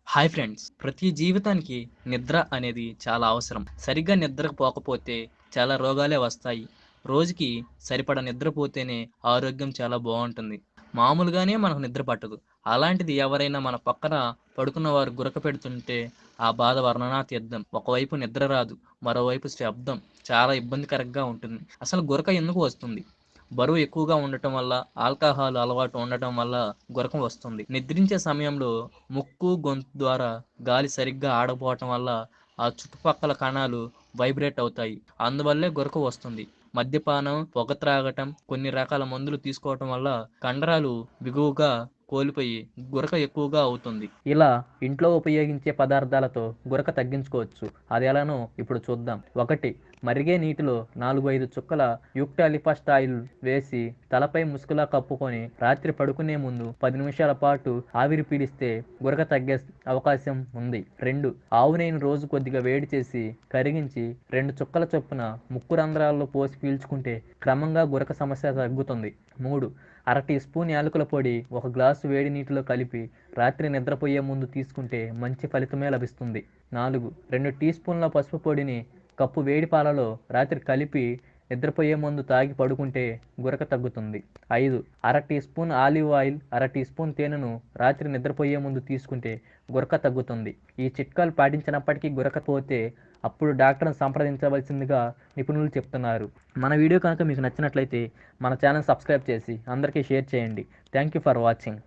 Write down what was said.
Hi friends! ప్రతి జీవితానికి నిద్ర అనేది చాలా అవసరం. సరిగ్గా నిద్రకు పోకపోతే చాలా రోగాలే వస్తాయి. రోజుకి సరిపడా నిద్రపోతేనే ఆరోగ్యం చాలా బావుంటుంది. మామూలుగానే మనకు నిద్ర పట్టదు. అలాంటిది ఎవరైనా మన పక్కన పడుకున్న వారు గురక పెడుతుంటే ఆ బాధ వర్ణనాతీతం. ఒకవైపు నిద్ర రాదు. మరోవైపు శబ్దం చాలా ఇబ్బందికరంగా ఉంటుంది. అసలు గురక ఎందుకు వస్తుంది? బరువు ఎక్కువగా ఉండటం వల్ల, ఆల్కహాల్ అలవాటు ఉండటం వల్ల గురకం వస్తుంది. నిద్రించే సమయంలో ముక్కు, గొంతు ద్వారా గాలి సరిగ్గా ఆడకపోవటం వల్ల ఆ చుట్టుపక్కల కణాలు వైబ్రేట్ అవుతాయి. అందువల్లే గురక వస్తుంది. మద్యపానం, పొగ త్రాగటం, కొన్ని రకాల మందులు తీసుకోవటం వల్ల కండరాలు బిగువుగా కోల్పోయి గురక ఎక్కువగా అవుతుంది. ఇలా ఇంట్లో ఉపయోగించే పదార్థాలతో గురక తగ్గించుకోవచ్చు. అది ఎలానో ఇప్పుడు చూద్దాం. 1. మరిగే నీటిలో 4-5 చుక్కల యూక్టాలిఫస్ట్ ఆయిల్ వేసి తలపై ముసుగులా కప్పుకొని రాత్రి పడుకునే ముందు 10 నిమిషాల పాటు ఆవిరి పీలిస్తే గురక తగ్గే అవకాశం ఉంది. 2. ఆవు నెయ్యిని రోజు కొద్దిగా వేడి చేసి కరిగించి 2 చుక్కల చొప్పున ముక్కు రంధ్రాల్లో పోసి పీల్చుకుంటే క్రమంగా గురక సమస్య తగ్గుతుంది. 3. అర టీ స్పూన్ యాలకుల పొడి 1 గ్లాసు వేడి నీటిలో కలిపి రాత్రి నిద్రపోయే ముందు తీసుకుంటే మంచి ఫలితమే లభిస్తుంది. 4. 2 టీ స్పూన్ల పసుపు పొడిని కప్పు వేడి పాలలో రాత్రి కలిపి నిద్రపోయే ముందు తాగి పడుకుంటే గురక తగ్గుతుంది. 5. అర టీ స్పూన్ ఆలివ్ ఆయిల్, అర టీ స్పూన్ తేనెను రాత్రి నిద్రపోయే ముందు తీసుకుంటే గురక తగ్గుతుంది. ఈ చిట్కాలు పాటించినప్పటికీ గురక పోతే అప్పుడు డాక్టర్ని సంప్రదించవలసిందిగా నిపుణులు చెప్తున్నారు. మన వీడియో కనుక మీకు నచ్చినట్లయితే మన ఛానల్ సబ్స్క్రైబ్ చేసి అందరికీ షేర్ చేయండి. Thank you for watching.